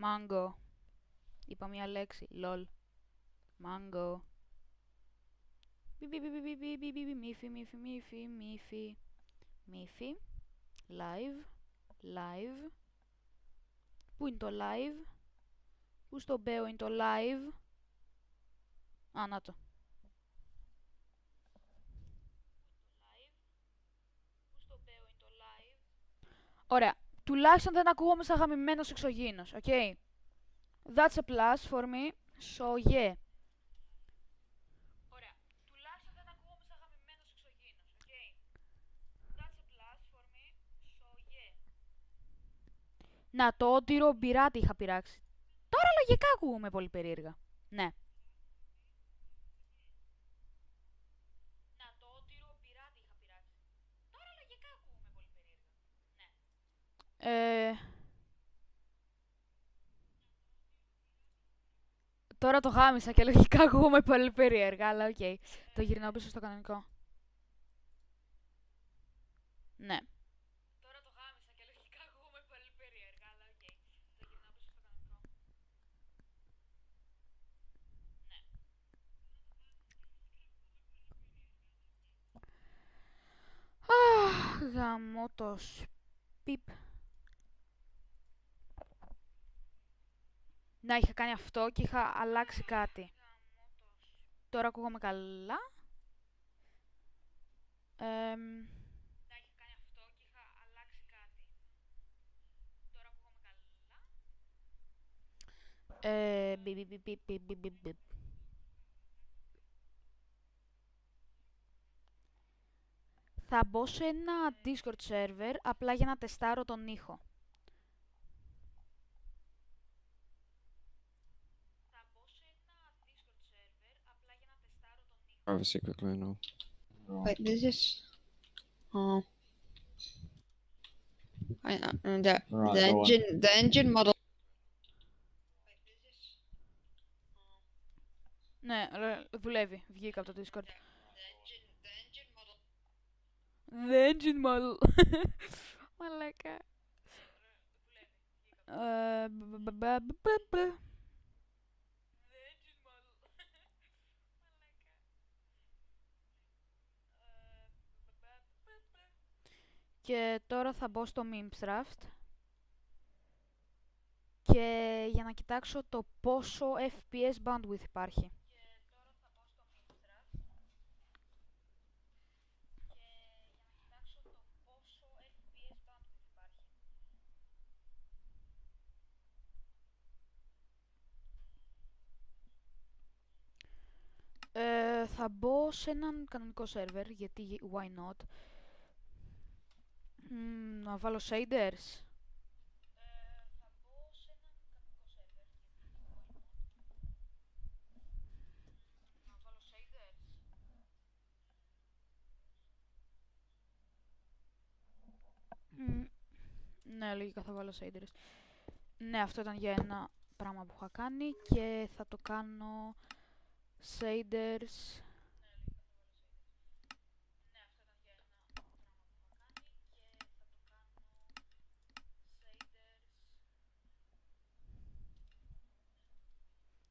Mango. Είπα μια λέξη. Lol. Mango. Μύφη, μύφη, μύφη, μύφη. Μύφη. Live. Live. Πού είναι το live? Πού στο μπέο είναι το live? Α, να το. Ωραία. Τουλάχιστον δεν ακούγομαι σαν γαμημένος εξωγήινος, ok? That's a plus for me, so yeah. Ωραία. Τουλάχιστον δεν ακούγομαι σαν γαμημένος εξωγήινος, ok? That's a plus for me, so yeah. Να, το ότυρο μπειράτη είχα πειράξει. Τώρα λογικά ακούγομαι πολύ περίεργα. Ναι. Τώρα το γάμισα και λογικά ακούγομαι πολύ περίεργα, αλλά οκ. Okay. Το γυρνάω πίσω στο κανονικό. Ναι. Τώρα το γάμισα και λογικά ακούγομαι πολύ περίεργα, αλλά οκ. Okay. Το γυρνάω πίσω στο κανονικό. Ναι. Αχ, γαμώ το σπιπ. Να, είχα κάνει αυτό και είχα αλλάξει κάτι. Τώρα ακούγομαι καλά. Να, είχα κάνει αυτό και είχα αλλάξει κάτι. Τώρα ακούγομαι καλά. Θα μπω σε ένα Discord server απλά για να τεστάρω τον ήχο. Privacy quickly, no. Wait, this is. The engine model. Ναι, δουλεύει. Βγήκα από το Discord. The engine model. Μαλάκα. Και τώρα θα μπω στο Mimstraft και για να κοιτάξω το πόσο FPS bandwidth υπάρχει. Θα μπω σε έναν κανονικό σερβερ, γιατί why not. Να βάλω shaders. Ναι, λογικά θα βάλω shaders. Ναι, αυτό ήταν για ένα πράγμα που είχα κάνει και θα το κάνω shaders.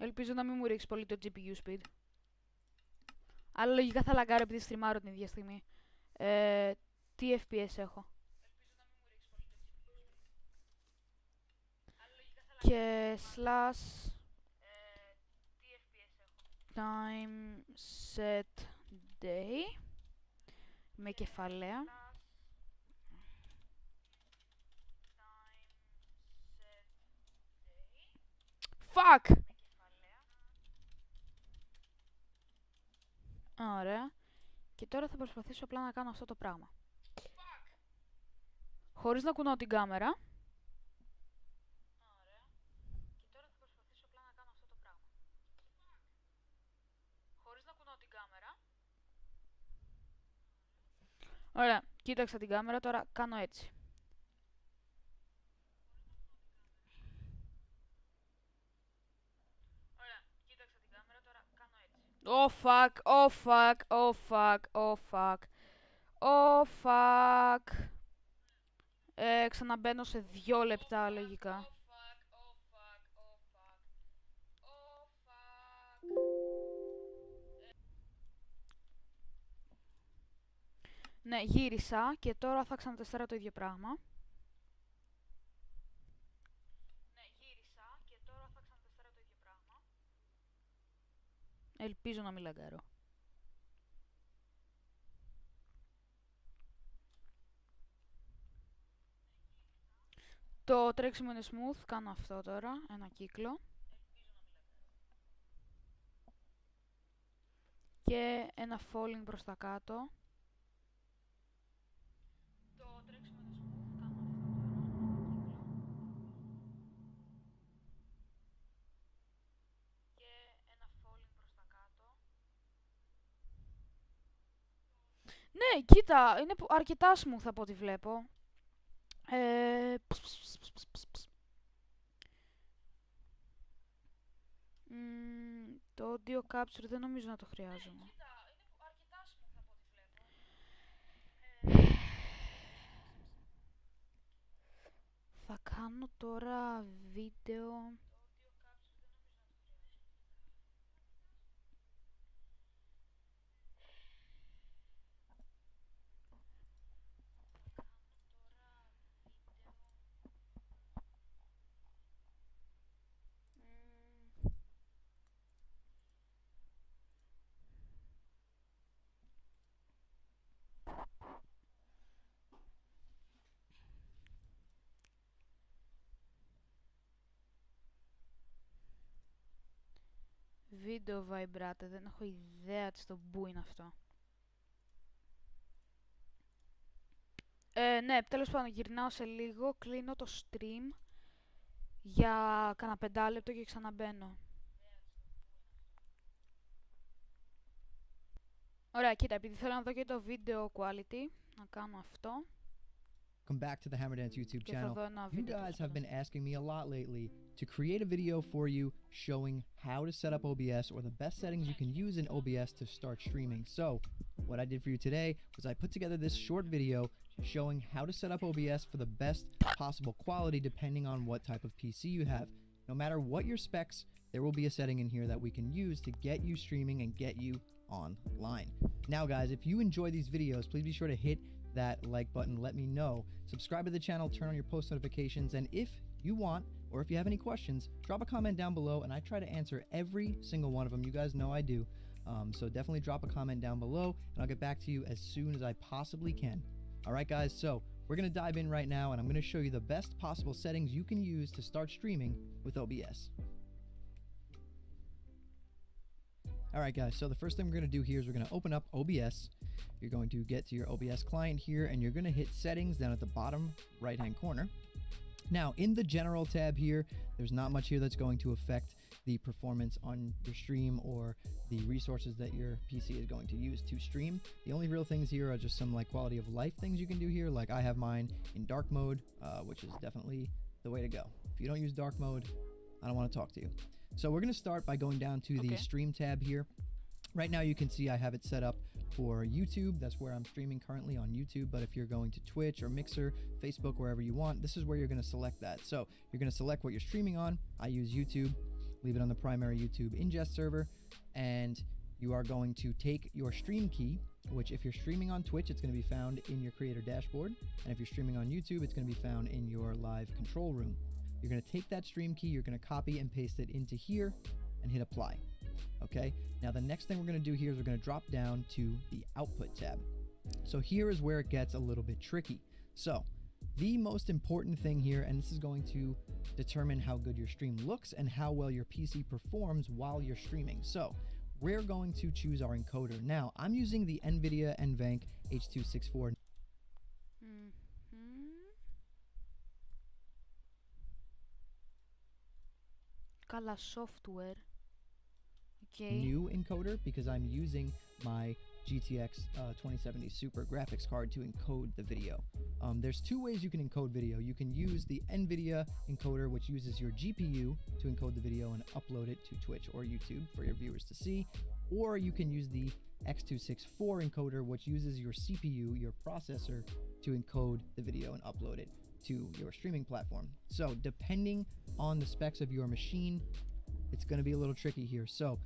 Ελπίζω να μην μου ρίξει πολύ το GPU speed. Αλλά λογικά θα λαγκάρω επειδή στριμάρω την ίδια στιγμή. Τι FPS έχω. Και slash time set day με κεφαλαία. Fuck! Ωραία. Και τώρα θα προσπαθήσω απλά να κάνω αυτό το πράγμα. Χωρίς να κουνάω την κάμερα. Ωραία, κοίταξα την κάμερα, τώρα κάνω έτσι. Oh fuck, oh fuck, oh fuck, oh fuck. Oh fuck. Ξαναμπαίνω σε 2 λεπτά λογικά. Ναι, γύρισα και τώρα θα ξανατεστάρω το ίδιο πράγμα. Ελπίζω να μην λαγκάρω. Το τρέξιμο είναι smooth, κάνω αυτό τώρα, ένα κύκλο. Και ένα falling προς τα κάτω. Το τρέξιμο είναι smooth, κάνω αυτό τώρα, ένα κύκλο. Και ένα falling προς τα κάτω. Ναι, κοίτα, είναι αρκετά smooth από ό,τι βλέπω. Το audio capture δεν νομίζω να το χρειάζομαι. Θα κάνω τώρα βίντεο. Βίντεο vibrate, δεν έχω ιδέα τι στο μπου είναι αυτό. Ναι, τέλος πάντων γυρνάω σε λίγο, κλείνω το stream για κάνα 5 λεπτό και ξαναμπαίνω. Ωραία, κοίτα, επειδή θέλω να δω και το video quality, να κάνω αυτό. Welcome back to the Hammerdance YouTube channel. You guys have been asking me a lot lately to create a video for you showing how to set up OBS or the best settings you can use in OBS to start streaming. So what I did for you today was I put together this short video showing how to set up OBS for the best possible quality depending on what type of PC you have. No matter what your specs, there will be a setting in here that we can use to get you streaming and get you online. Now guys, if you enjoy these videos, please be sure to hit that like button, let me know, subscribe to the channel, turn on your post notifications, and if you want or if you have any questions, drop a comment down below and I try to answer every single one of them. You guys know I do, so definitely drop a comment down below and I'll get back to you as soon as I possibly can. Alright guys, so we're gonna dive in right now and I'm gonna show you the best possible settings you can use to start streaming with OBS. Alright guys, so the first thing we're going to do here is we're going to open up OBS. You're going to get to your OBS client here and you're going to hit settings down at the bottom right hand corner. Now in the general tab here, there's not much here that's going to affect the performance on your stream or the resources that your PC is going to use to stream. The only real things here are just some like quality of life things you can do here, like I have mine in dark mode, which is definitely the way to go. If you don't use dark mode, I don't want to talk to you. So we're going to start by going down to the stream tab here. Right now you can see I have it set up for YouTube. That's where I'm streaming currently on YouTube. But if you're going to Twitch or Mixer, Facebook, wherever you want, this is where you're going to select that. So you're going to select what you're streaming on. I use YouTube. Leave it on the primary YouTube ingest server. And you are going to take your stream key, which if you're streaming on Twitch, it's going to be found in your creator dashboard. And if you're streaming on YouTube, it's going to be found in your live control room. You're going to take that stream key, you're going to copy and paste it into here and hit apply. Okay, now the next thing we're going to do here is we're going to drop down to the output tab. So here is where it gets a little bit tricky. So the most important thing here, and this is going to determine how good your stream looks and how well your PC performs while you're streaming. So we're going to choose our encoder. Now I'm using the NVIDIA NVENC H.264. Καλά software. New encoder because I'm using my GTX 2070 Super graphics card to encode the video. There's two ways you can encode video. You can use the NVIDIA encoder, which uses your GPU to encode the video and upload it to Twitch or YouTube for your viewers to see. Or you can use the X264 encoder, which uses your CPU, your processor, to encode the video and upload it to your streaming platform. So depending on the specs of your machine, it's going to be a little tricky here. So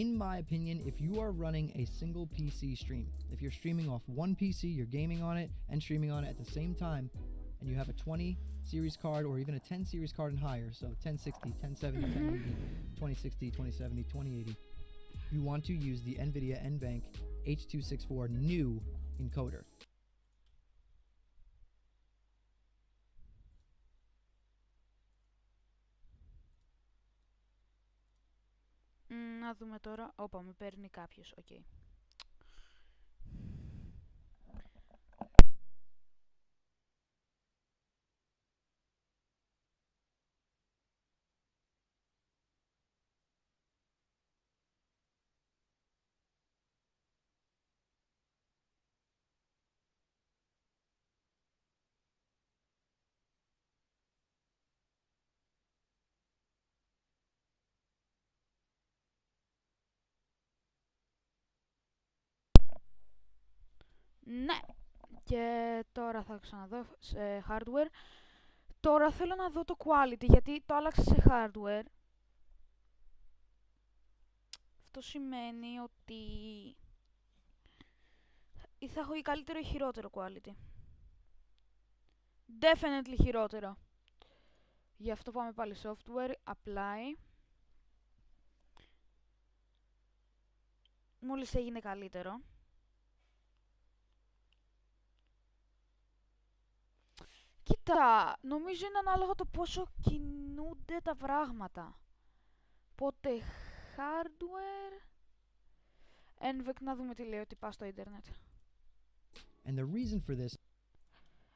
In my opinion, if you are running a single PC stream, if you're streaming off one PC, you're gaming on it and streaming on it at the same time, and you have a 20 series card or even a 10 series card and higher, so 1060, 1070, 1080, 2060, 2070, 2080, you want to use the NVIDIA NVENC H.264 new encoder. Να δούμε τώρα. Όπα, με παίρνει κάποιος. Οκ. Okay. Ναι. Και τώρα θα ξαναδώ σε hardware. Τώρα θέλω να δω το quality, γιατί το άλλαξα σε hardware. Αυτό σημαίνει ότι ή θα έχω ή καλύτερο ή χειρότερο quality. Definitely χειρότερο. Γι' αυτό πάμε πάλι software, apply. Μόλις έγινε καλύτερο. Κοίτα, νομίζω είναι ανάλογα το πόσο κινούνται τα πράγματα. Πότε hardware... NVENC, να δούμε τι λέει ότι πας στο ίντερνετ. And the reason for this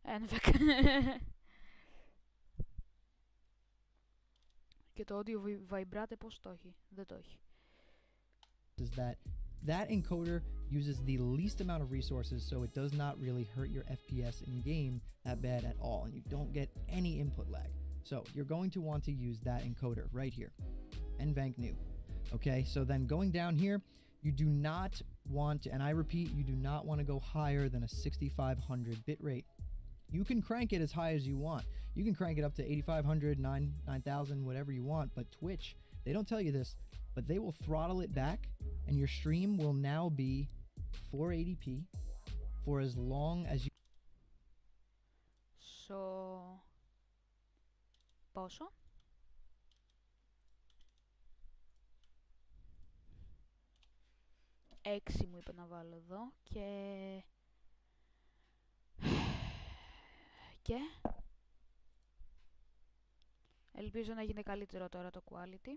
NVENC. Και το audio vibrate πώς το έχει? Δεν το έχει. is that encoder uses the least amount of resources, so it does not really hurt your FPS in game that bad at all, and you don't get any input lag. So you're going to want to use that encoder right here, NVENC new. Okay, so then going down here, you do not want to, and I repeat, you do not want to go higher than a 6500 bit rate. You can crank it as high as you want. You can crank it up to 8500, 9000, whatever you want, but Twitch, they don't tell you this, but they will throttle it back, and your stream will now be 480p for as long as you... So... Πόσο? Έξι μου είπε να βάλω εδώ και... Και... Ελπίζω να γίνει καλύτερο τώρα το quality.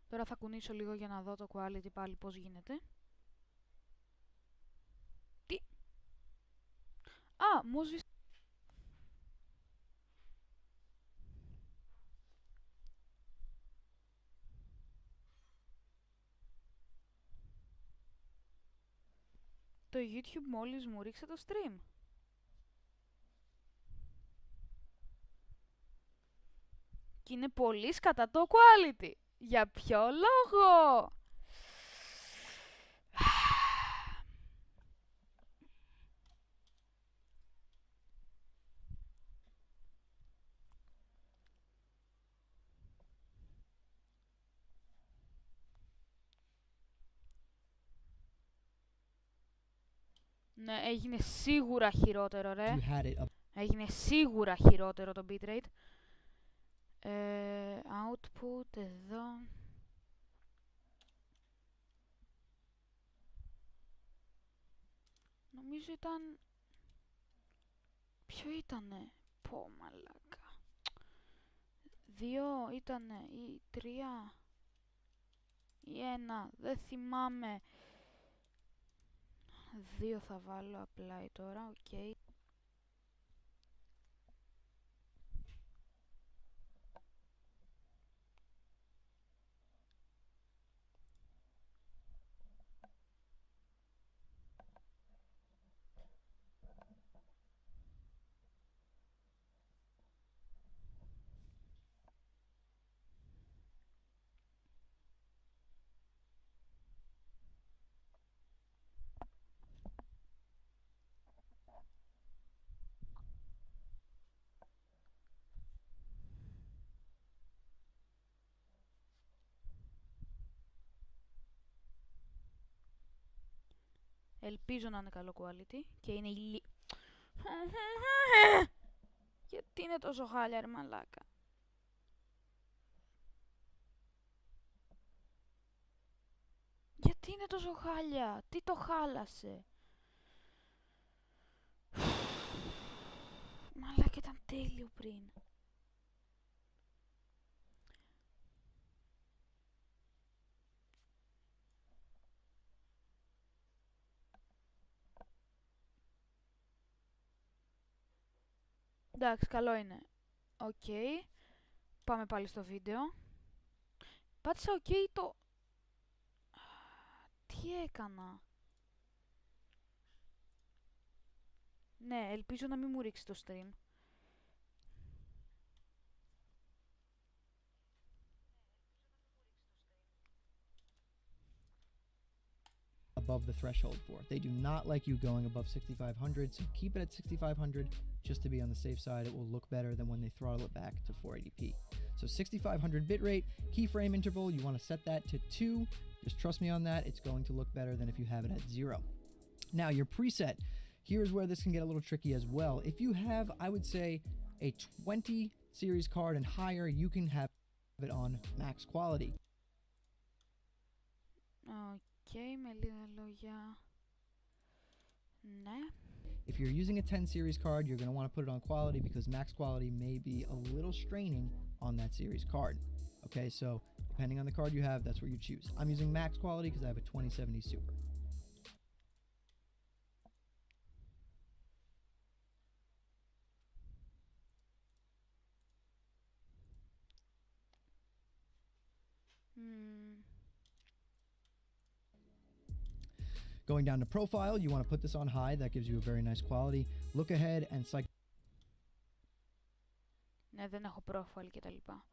Τώρα θα κουνήσω λίγο για να δω το quality πάλι πώς γίνεται. Τι? Α, μου σβήσε. Το YouTube μόλις μου ρίξε το stream. Και είναι πολύ σκατά το quality. Για ποιο λόγο? Ναι, έγινε σίγουρα χειρότερο, ρε. Έγινε σίγουρα χειρότερο το bitrate. Output εδώ. Νομίζω ήταν... Ποιο ήτανε? Πω μαλάκα. 2 ήτανε ή 3 ή 1. Δεν θυμάμαι. 2 θα βάλω απλά τώρα, οκ. Ελπίζω να είναι καλό quality και είναι Γιατί είναι τόσο χάλια ρε μαλάκα. Γιατί είναι τόσο χάλια, τι το χάλασε. Μαλάκα ήταν τέλειο πριν. Εντάξει, καλό είναι. Οκ. Πάμε πάλι στο βίντεο. Πάτησα οκ το... Τι έκανα. Ναι, ελπίζω να μην μου ρίξει το stream. Above the threshold for. They do not like you going above 6500, so keep it at 6500 just to be on the safe side. It will look better than when they throttle it back to 480p. So 6500 bitrate, keyframe interval, you want to set that to 2. Just trust me on that. It's going to look better than if you have it at 0. Now your preset, here's where this can get a little tricky as well. If you have, I would say, a 20 series card and higher, you can have it on max quality. Με λίγα λόγια. Ναι. If you're using a 10 series card, you're going to want to put it on quality because max quality may be a little straining on that series card. Okay, so depending on the card you have, that's what you choose. I'm using max quality because I have a 2070 Super. Going down to profile, you want to put this on high. That gives you a very nice quality. Look ahead and Ναι, δεν έχω profile και τα λοιπά.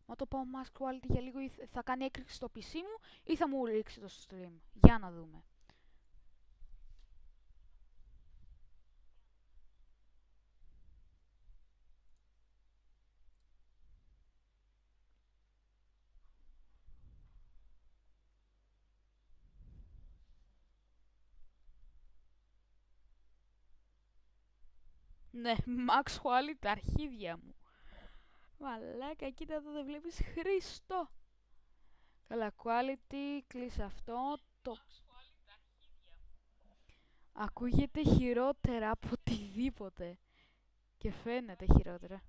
Μα το πάω max quality για λίγο θα κάνει έκρηξη στο PC μου ή θα μου ρίξει το stream. Για να δούμε. Ναι, max quality τα αρχίδια μου. Μαλάκα, κοίτα εδώ δεν βλέπεις Χριστό. Καλά, quality, κλείσε αυτό. Το... Ακούγεται χειρότερα από οτιδήποτε. Και φαίνεται χειρότερα.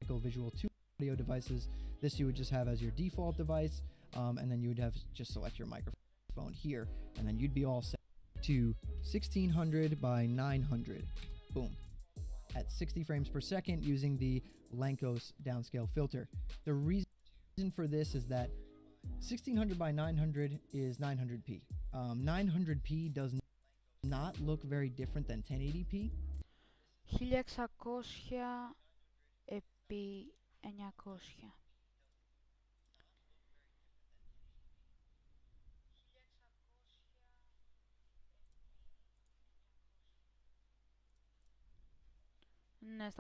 Visual 2 audio devices. This you would just have as your default device, and then you would have just select your microphone here, and then you'd be all set to 1600 by 900. Boom. At 60 frames per second using the Lankos downscale filter. The reason for this is that 1600 by 900 is 900p. 900p does not look very different than 1080p. 1600 επί 900. Ναι,